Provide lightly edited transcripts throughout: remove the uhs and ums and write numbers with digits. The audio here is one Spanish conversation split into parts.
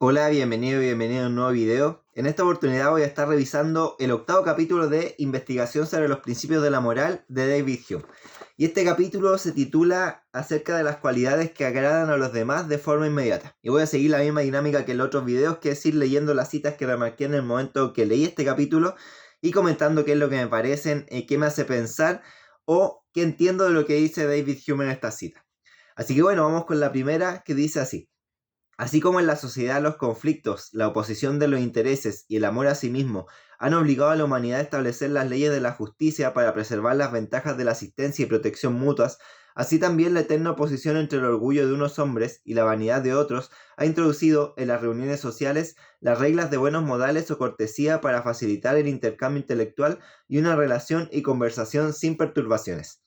Hola, bienvenido a un nuevo video. En esta oportunidad voy a estar revisando el octavo capítulo de Investigación sobre los principios de la moral de David Hume. Y este capítulo se titula acerca de las cualidades que agradan a los demás de forma inmediata. Y voy a seguir la misma dinámica que en los otros videos, que es ir leyendo las citas que remarqué en el momento que leí este capítulo y comentando qué es lo que me parecen, qué me hace pensar o qué entiendo de lo que dice David Hume en esta cita. Así que bueno, vamos con la primera, que dice así. Así como en la sociedad los conflictos, la oposición de los intereses y el amor a sí mismo han obligado a la humanidad a establecer las leyes de la justicia para preservar las ventajas de la asistencia y protección mutuas, así también la eterna oposición entre el orgullo de unos hombres y la vanidad de otros ha introducido en las reuniones sociales las reglas de buenos modales o cortesía para facilitar el intercambio intelectual y una relación y conversación sin perturbaciones.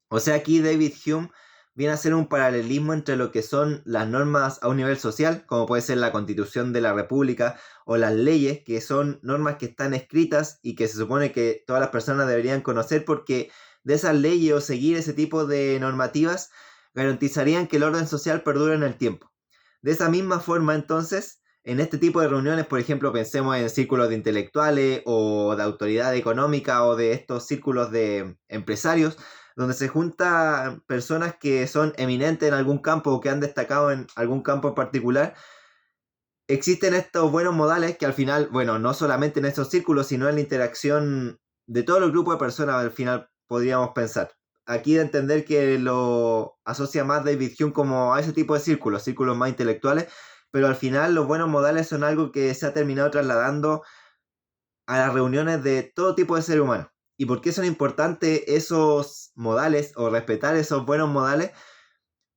O sea, aquí David Hume viene a hacer un paralelismo entre lo que son las normas a un nivel social, como puede ser la Constitución de la República o las leyes, que son normas que están escritas y que se supone que todas las personas deberían conocer, porque de esas leyes o seguir ese tipo de normativas garantizarían que el orden social perdure en el tiempo. De esa misma forma, entonces, en este tipo de reuniones, por ejemplo, pensemos en círculos de intelectuales o de autoridad económica o de estos círculos de empresarios, donde se juntan personas que son eminentes en algún campo o que han destacado en algún campo en particular. Existen estos buenos modales que al final, bueno, no solamente en estos círculos, sino en la interacción de todos los grupos de personas, al final podríamos pensar. Aquí de entender que lo asocia más David Hume como a ese tipo de círculos más intelectuales, pero al final los buenos modales son algo que se ha terminado trasladando a las reuniones de todo tipo de ser humano. ¿Y por qué son importantes esos modales o respetar esos buenos modales?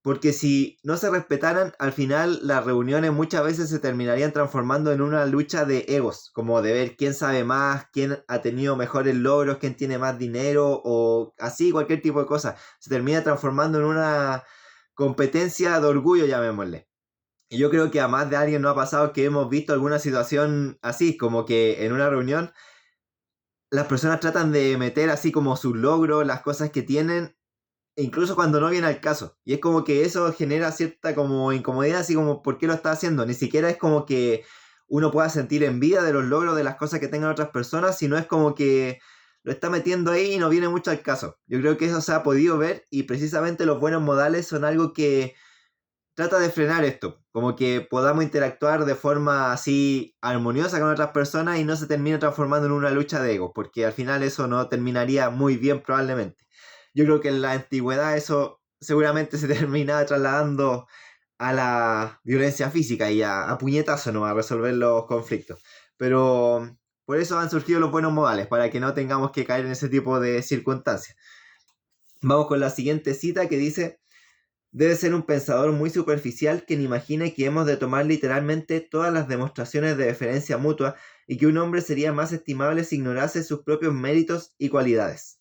Porque si no se respetaran, al final las reuniones muchas veces se terminarían transformando en una lucha de egos, como de ver quién sabe más, quién ha tenido mejores logros, quién tiene más dinero o así, cualquier tipo de cosa. Se termina transformando en una competencia de orgullo, llamémosle. Y yo creo que a más de alguien nos ha pasado que hemos visto alguna situación así, como que en una reunión las personas tratan de meter así como sus logros, las cosas que tienen, e incluso cuando no viene al caso. Y es como que eso genera cierta como incomodidad, así como ¿por qué lo está haciendo? Ni siquiera es como que uno pueda sentir envidia de los logros, de las cosas que tengan otras personas, sino es como que lo está metiendo ahí y no viene mucho al caso. Yo creo que eso se ha podido ver y precisamente los buenos modales son algo que trata de frenar esto, como que podamos interactuar de forma así armoniosa con otras personas y no se termine transformando en una lucha de egos, porque al final eso no terminaría muy bien probablemente. Yo creo que en la antigüedad eso seguramente se terminaba trasladando a la violencia física y a puñetazo, ¿no? A resolver los conflictos. Pero por eso han surgido los buenos modales, para que no tengamos que caer en ese tipo de circunstancias. Vamos con la siguiente cita que dice: debe ser un pensador muy superficial quien imagine que hemos de tomar literalmente todas las demostraciones de deferencia mutua y que un hombre sería más estimable si ignorase sus propios méritos y cualidades.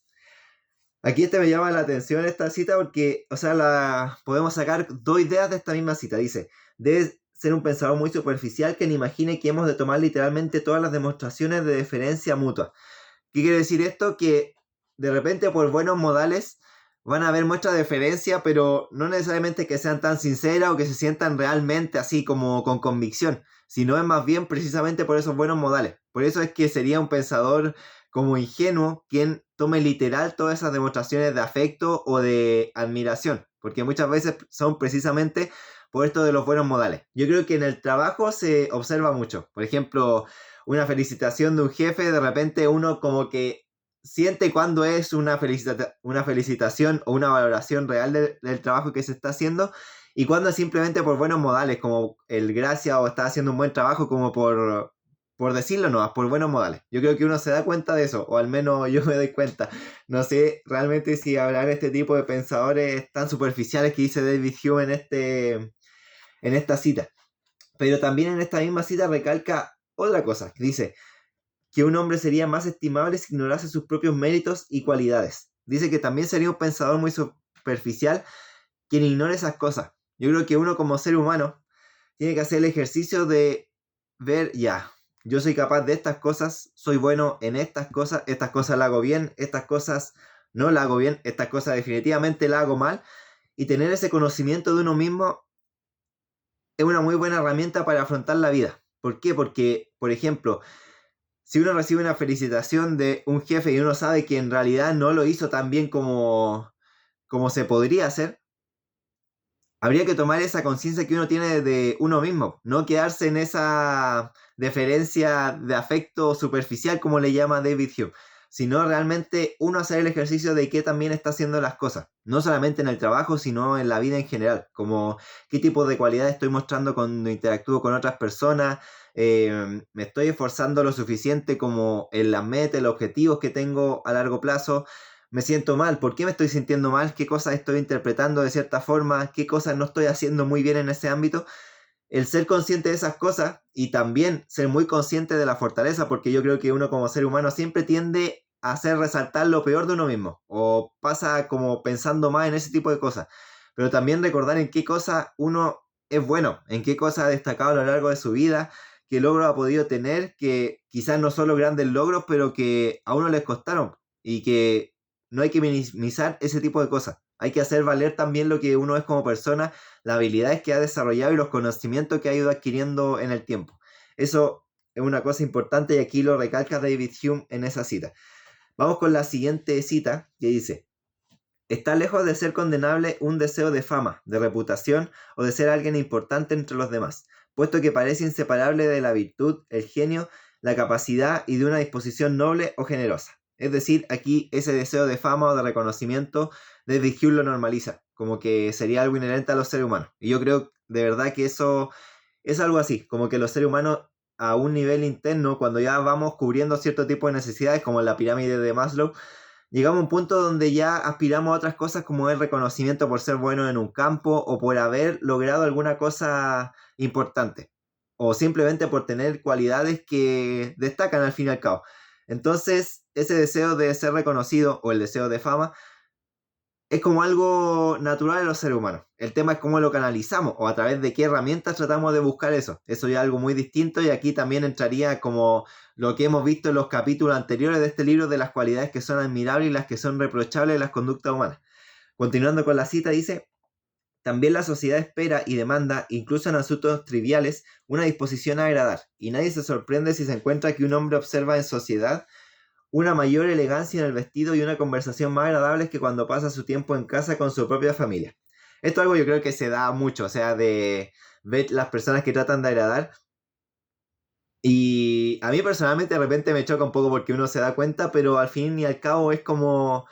Aquí me llama la atención esta cita porque, o sea, podemos sacar dos ideas de esta misma cita. Dice, debe ser un pensador muy superficial quien imagine que hemos de tomar literalmente todas las demostraciones de deferencia mutua. ¿Qué quiere decir esto? Que de repente por buenos modales van a haber muestras de deferencia, pero no necesariamente que sean tan sinceras o que se sientan realmente así como con convicción, sino es más bien precisamente por esos buenos modales. Por eso es que sería un pensador como ingenuo quien tome literal todas esas demostraciones de afecto o de admiración, porque muchas veces son precisamente por esto de los buenos modales. Yo creo que en el trabajo se observa mucho. Por ejemplo, una felicitación de un jefe, de repente uno como que siente cuando es una felicitación o una valoración real del trabajo que se está haciendo y cuando es simplemente por buenos modales, como el gracias o está haciendo un buen trabajo, como por decirlo nomás, por buenos modales. Yo creo que uno se da cuenta de eso, o al menos yo me doy cuenta. No sé realmente si hablar de este tipo de pensadores tan superficiales que dice David Hume en esta cita. Pero también en esta misma cita recalca otra cosa, que dice que un hombre sería más estimable si ignorase sus propios méritos y cualidades. Dice que también sería un pensador muy superficial quien ignore esas cosas. Yo creo que uno como ser humano tiene que hacer el ejercicio de ver, ya, yo soy capaz de estas cosas, soy bueno en estas cosas las hago bien, estas cosas no las hago bien, estas cosas definitivamente las hago mal, y tener ese conocimiento de uno mismo es una muy buena herramienta para afrontar la vida. ¿Por qué? Porque, por ejemplo, si uno recibe una felicitación de un jefe y uno sabe que en realidad no lo hizo tan bien como se podría hacer, habría que tomar esa conciencia que uno tiene de uno mismo, no quedarse en esa deferencia de afecto superficial, como le llama David Hume, sino realmente uno hacer el ejercicio de qué también está haciendo las cosas, no solamente en el trabajo, sino en la vida en general, como qué tipo de cualidades estoy mostrando cuando interactúo con otras personas, me estoy esforzando lo suficiente como en las metas, los objetivos que tengo a largo plazo. Me siento mal, ¿por qué me estoy sintiendo mal? ¿Qué cosas estoy interpretando de cierta forma? ¿Qué cosas no estoy haciendo muy bien en ese ámbito? El ser consciente de esas cosas y también ser muy consciente de la fortaleza, porque yo creo que uno como ser humano siempre tiende a hacer resaltar lo peor de uno mismo, o pasa como pensando más en ese tipo de cosas, pero también recordar en qué cosas uno es bueno, en qué cosas ha destacado a lo largo de su vida, qué logros ha podido tener, que quizás no son los grandes logros, pero que a uno les costaron y que no hay que minimizar ese tipo de cosas. Hay que hacer valer también lo que uno es como persona, las habilidades que ha desarrollado y los conocimientos que ha ido adquiriendo en el tiempo. Eso es una cosa importante y aquí lo recalca David Hume en esa cita. Vamos con la siguiente cita que dice: está lejos de ser condenable un deseo de fama, de reputación o de ser alguien importante entre los demás, puesto que parece inseparable de la virtud, el genio, la capacidad y de una disposición noble o generosa. Es decir, aquí ese deseo de fama o de reconocimiento, David Hume lo normaliza, como que sería algo inherente a los seres humanos. Y yo creo de verdad que eso es algo así, como que los seres humanos a un nivel interno, cuando ya vamos cubriendo cierto tipo de necesidades, como en la pirámide de Maslow, llegamos a un punto donde ya aspiramos a otras cosas como el reconocimiento por ser bueno en un campo o por haber logrado alguna cosa importante o simplemente por tener cualidades que destacan al fin y al cabo. Entonces, ese deseo de ser reconocido o el deseo de fama es como algo natural en los seres humanos. El tema es cómo lo canalizamos o a través de qué herramientas tratamos de buscar eso. Eso ya es algo muy distinto y aquí también entraría como lo que hemos visto en los capítulos anteriores de este libro de las cualidades que son admirables y las que son reprochables de las conductas humanas. Continuando con la cita dice: también la sociedad espera y demanda, incluso en asuntos triviales, una disposición a agradar, y nadie se sorprende si se encuentra que un hombre observa en sociedad una mayor elegancia en el vestido y una conversación más agradable que cuando pasa su tiempo en casa con su propia familia. Esto es algo yo creo que se da mucho, o sea, de ver las personas que tratan de agradar. Y a mí personalmente de repente me choca un poco porque uno se da cuenta, pero al fin y al cabo es como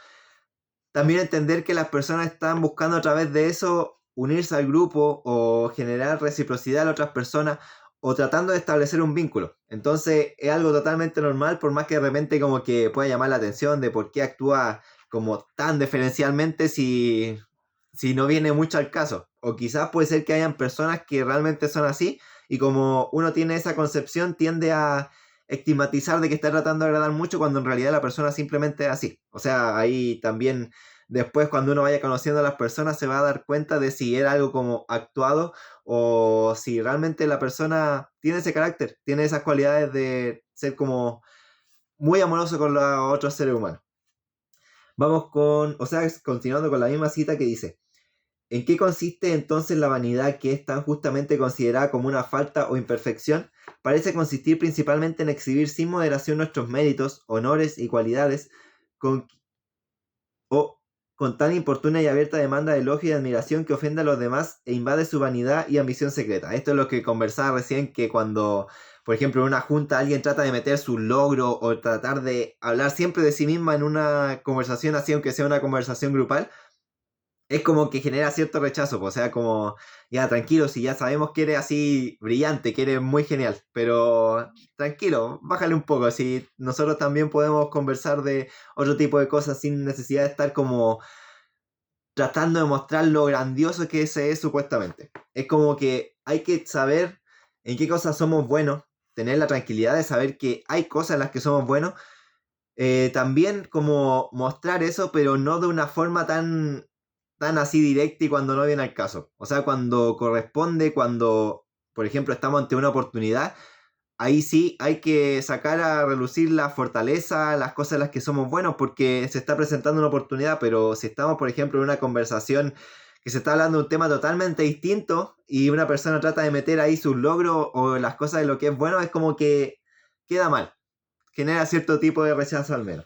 también entender que las personas están buscando a través de eso unirse al grupo o generar reciprocidad a otras personas o tratando de establecer un vínculo. Entonces es algo totalmente normal, por más que de repente como que pueda llamar la atención de por qué actúa como tan diferencialmente si no viene mucho al caso. O quizás puede ser que hayan personas que realmente son así y como uno tiene esa concepción tiende a estigmatizar de que está tratando de agradar mucho cuando en realidad la persona simplemente es así. O sea, ahí también después cuando uno vaya conociendo a las personas se va a dar cuenta de si era algo como actuado o si realmente la persona tiene ese carácter, tiene esas cualidades de ser como muy amoroso con los otros seres humanos. Vamos con, o sea, continuando con la misma cita que dice: ¿en qué consiste entonces la vanidad que es tan justamente considerada como una falta o imperfección? Parece consistir principalmente en exhibir sin moderación nuestros méritos, honores y cualidades con, o con tan importuna y abierta demanda de elogio y admiración que ofende a los demás e invade su vanidad y ambición secreta. Esto es lo que conversaba recién, que cuando, por ejemplo, en una junta alguien trata de meter su logro o tratar de hablar siempre de sí misma en una conversación así, aunque sea una conversación grupal, es como que genera cierto rechazo, pues, o sea, como, ya tranquilo, si ya sabemos que eres así brillante, que eres muy genial, pero tranquilo, bájale un poco, si nosotros también podemos conversar de otro tipo de cosas sin necesidad de estar como tratando de mostrar lo grandioso que ese es supuestamente. Es como que hay que saber en qué cosas somos buenos, tener la tranquilidad de saber que hay cosas en las que somos buenos, también como mostrar eso, pero no de una forma tan así directa y cuando no viene al caso. O sea, cuando corresponde, cuando, por ejemplo, estamos ante una oportunidad, ahí sí hay que sacar a relucir la fortaleza, las cosas en las que somos buenos, porque se está presentando una oportunidad, pero si estamos, por ejemplo, en una conversación que se está hablando de un tema totalmente distinto y una persona trata de meter ahí sus logros o las cosas de lo que es bueno, es como que queda mal, genera cierto tipo de rechazo al menos.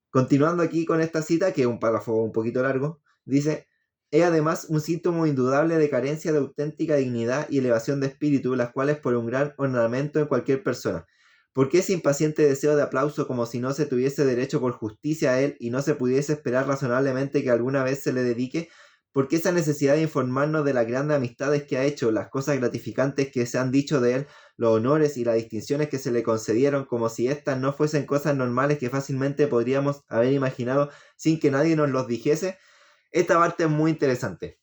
Continuando aquí con esta cita, que es un párrafo un poquito largo, dice: es además un síntoma indudable de carencia de auténtica dignidad y elevación de espíritu, las cuales por un gran ornamento en cualquier persona. ¿Por qué ese impaciente deseo de aplauso, como si no se tuviese derecho por justicia a él y no se pudiese esperar razonablemente que alguna vez se le dedique? ¿Por qué esa necesidad de informarnos de las grandes amistades que ha hecho, las cosas gratificantes que se han dicho de él, los honores y las distinciones que se le concedieron, como si éstas no fuesen cosas normales que fácilmente podríamos haber imaginado sin que nadie nos los dijese? Esta parte es muy interesante,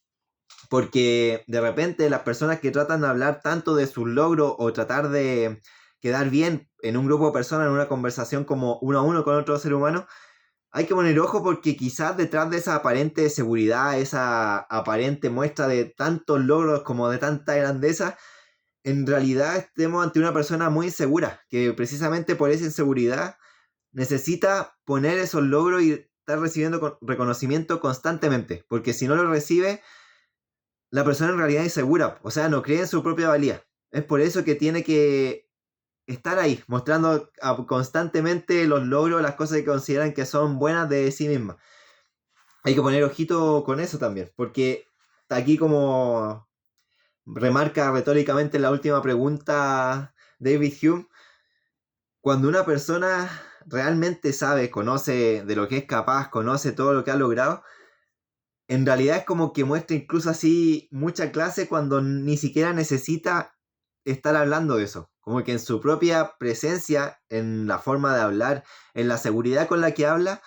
porque de repente las personas que tratan de hablar tanto de sus logros o tratar de quedar bien en un grupo de personas, en una conversación como uno a uno con otro ser humano, hay que poner ojo porque quizás detrás de esa aparente seguridad, esa aparente muestra de tantos logros como de tanta grandeza, en realidad estemos ante una persona muy insegura, que precisamente por esa inseguridad necesita poner esos logros y estar recibiendo reconocimiento constantemente, porque si no lo recibe, la persona en realidad es insegura, o sea, no cree en su propia valía. Es por eso que tiene que estar ahí, mostrando constantemente los logros, las cosas que consideran que son buenas de sí misma. Hay que poner ojito con eso también, porque aquí, como remarca retóricamente en la última pregunta David Hume, cuando una persona realmente sabe, conoce de lo que es capaz, conoce todo lo que ha logrado, en realidad es como que muestra incluso así mucha clase cuando ni siquiera necesita estar hablando de eso. Como que en su propia presencia, en la forma de hablar, en la seguridad con la que habla,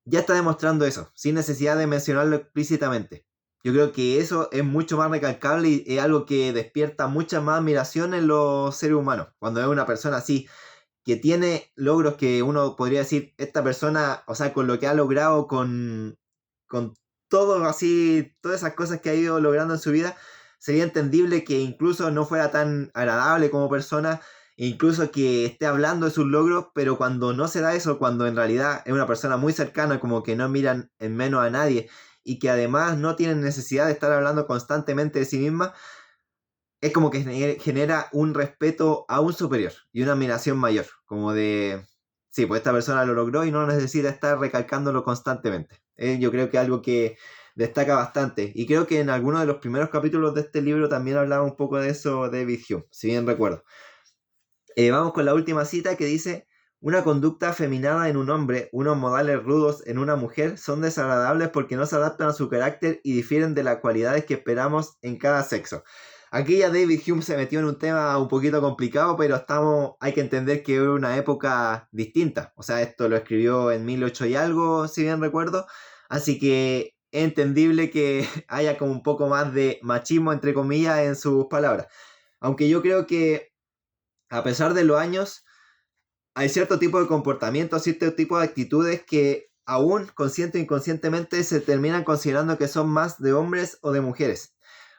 ya está demostrando eso, sin necesidad de mencionarlo explícitamente. Yo creo que eso es mucho más recalcable y es algo que despierta mucha más admiración en los seres humanos. Cuando es una persona así, que tiene logros que uno podría decir, esta persona, o sea, con lo que ha logrado, con todo así, todas esas cosas que ha ido logrando en su vida, sería entendible que incluso no fuera tan agradable como persona, incluso que esté hablando de sus logros, pero cuando no se da eso, cuando en realidad es una persona muy cercana, como que no miran en menos a nadie y que además no tienen necesidad de estar hablando constantemente de sí misma, es como que genera un respeto aún superior y una admiración mayor, como de, sí, pues esta persona lo logró y no necesita estar recalcándolo constantemente. Yo creo que es algo que destaca bastante, y creo que en algunos de los primeros capítulos de este libro también hablaba un poco de eso David Hume, si bien recuerdo. Vamos con la última cita, que dice: una conducta afeminada en un hombre, unos modales rudos en una mujer, son desagradables porque no se adaptan a su carácter y difieren de las cualidades que esperamos en cada sexo. Aquí ya David Hume se metió en un tema un poquito complicado, pero hay que entender que era una época distinta. O sea, esto lo escribió en 1800 y algo, si bien recuerdo. Así que es entendible que haya como un poco más de machismo, entre comillas, en sus palabras. Aunque yo creo que, a pesar de los años, hay cierto tipo de comportamiento, cierto tipo de actitudes que aún consciente o inconscientemente se terminan considerando que son más de hombres o de mujeres.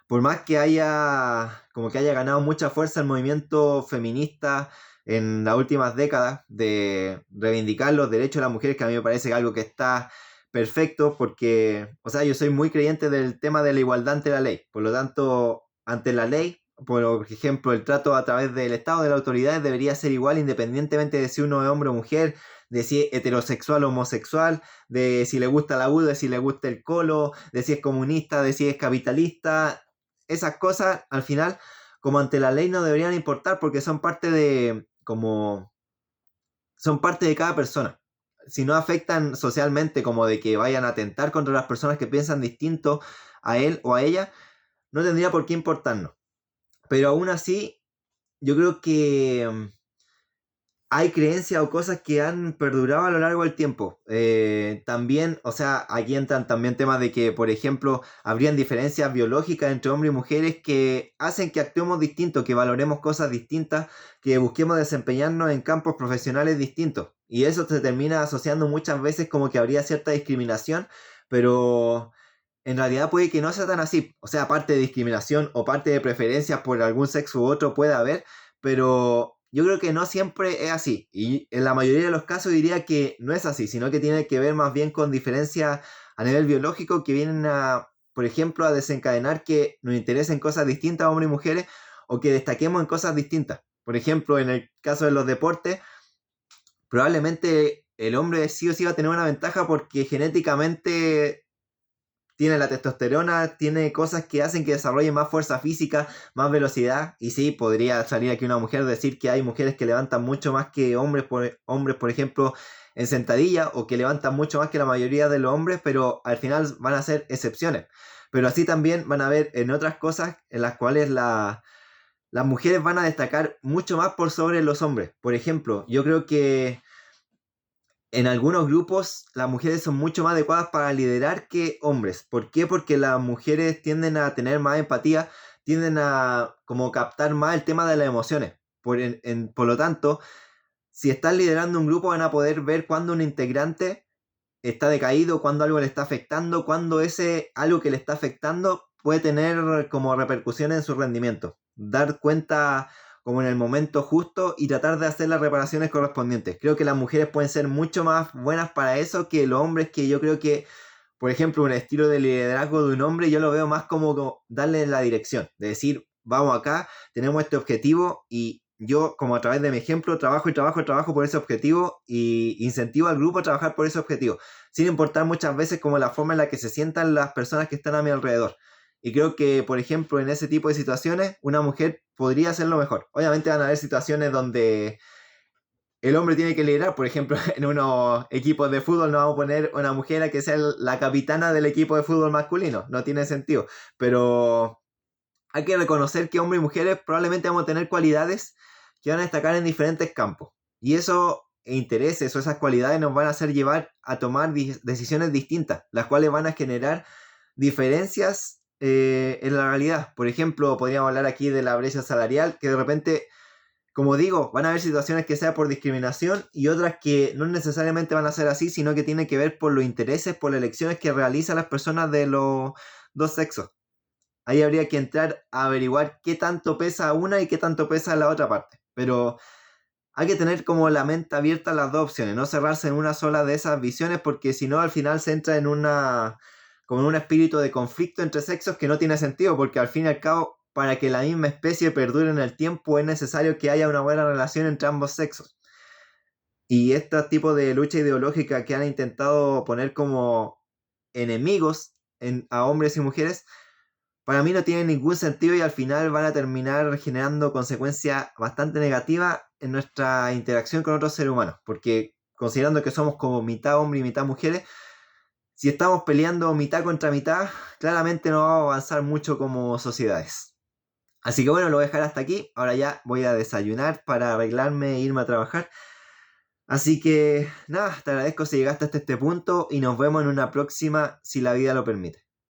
Por más que haya ganado mucha fuerza el movimiento feminista en las últimas décadas de reivindicar los derechos de las mujeres, que a mí me parece algo que está perfecto, porque, o sea, yo soy muy creyente del tema de la igualdad ante la ley. Por lo tanto, ante la ley, por ejemplo, el trato a través del Estado, de las autoridades, debería ser igual independientemente de si uno es hombre o mujer, de si es heterosexual o homosexual, de si le gusta la U, de si le gusta el colo, de si es comunista, de si es capitalista. Esas cosas, al final, como ante la ley, no deberían importar, porque son parte de cada persona. Si no afectan socialmente, como de que vayan a atentar contra las personas que piensan distinto a él o a ella, no tendría por qué importarnos. Pero aún así, yo creo que hay creencias o cosas que han perdurado a lo largo del tiempo. También, o sea, aquí entran también temas de que, por ejemplo, habrían diferencias biológicas entre hombres y mujeres que hacen que actuemos distintos, que valoremos cosas distintas, que busquemos desempeñarnos en campos profesionales distintos. Y eso se termina asociando muchas veces como que habría cierta discriminación, pero en realidad puede que no sea tan así. O sea, parte de discriminación o parte de preferencias por algún sexo u otro puede haber, pero yo creo que no siempre es así. Y en la mayoría de los casos diría que no es así, sino que tiene que ver más bien con diferencias a nivel biológico que vienen a por ejemplo, a desencadenar que nos interesen cosas distintas a hombres y mujeres o que destaquemos en cosas distintas. Por ejemplo, en el caso de los deportes, probablemente el hombre sí o sí va a tener una ventaja porque genéticamente tiene la testosterona, tiene cosas que hacen que desarrolle más fuerza física, más velocidad. Y sí, podría salir aquí una mujer decir que hay mujeres que levantan mucho más que hombres, por ejemplo, en sentadilla, o que levantan mucho más que la mayoría de los hombres, pero al final van a ser excepciones. Pero así también van a haber en otras cosas en las cuales las mujeres van a destacar mucho más por sobre los hombres. Por ejemplo, yo creo que en algunos grupos las mujeres son mucho más adecuadas para liderar que hombres. ¿Por qué? Porque las mujeres tienden a tener más empatía, tienden a como captar más el tema de las emociones. Por lo tanto, si están liderando un grupo van a poder ver cuando un integrante está decaído, cuando algo le está afectando, cuando ese algo que le está afectando puede tener como repercusiones en su rendimiento. Dar cuenta como en el momento justo y tratar de hacer las reparaciones correspondientes. Creo que las mujeres pueden ser mucho más buenas para eso que los hombres, que yo creo que, por ejemplo, un estilo de liderazgo de un hombre yo lo veo más como darle la dirección, de decir, vamos acá, tenemos este objetivo y yo, como a través de mi ejemplo, trabajo por ese objetivo y incentivo al grupo a trabajar por ese objetivo, sin importar muchas veces como la forma en la que se sientan las personas que están a mi alrededor. Y creo que, por ejemplo, en ese tipo de situaciones, una mujer podría hacerlo mejor. Obviamente van a haber situaciones donde el hombre tiene que liderar. Por ejemplo, en unos equipos de fútbol no vamos a poner una mujer a que sea la capitana del equipo de fútbol masculino. No tiene sentido. Pero hay que reconocer que hombres y mujeres probablemente vamos a tener cualidades que van a destacar en diferentes campos. Y eso, intereses o esas cualidades nos van a hacer llevar a tomar decisiones distintas, las cuales van a generar diferencias en la realidad. Por ejemplo, podríamos hablar aquí de la brecha salarial, que de repente, como digo, van a haber situaciones que sea por discriminación y otras que no necesariamente van a ser así, sino que tienen que ver por los intereses, por las elecciones que realizan las personas de los dos sexos. Ahí habría que entrar a averiguar qué tanto pesa una y qué tanto pesa la otra parte. Pero hay que tener como la mente abierta a las dos opciones, no cerrarse en una sola de esas visiones, porque si no al final se entra en como en un espíritu de conflicto entre sexos que no tiene sentido, porque al fin y al cabo, para que la misma especie perdure en el tiempo es necesario que haya una buena relación entre ambos sexos. Y este tipo de lucha ideológica que han intentado poner como enemigos a hombres y mujeres, para mí no tiene ningún sentido y al final van a terminar generando consecuencias bastante negativas en nuestra interacción con otros seres humanos. Porque considerando que somos como mitad hombre y mitad mujeres, si estamos peleando mitad contra mitad, claramente no vamos a avanzar mucho como sociedades. Así que bueno, lo voy a dejar hasta aquí. Ahora ya voy a desayunar para arreglarme e irme a trabajar. Así que nada, te agradezco si llegaste hasta este punto y nos vemos en una próxima si la vida lo permite.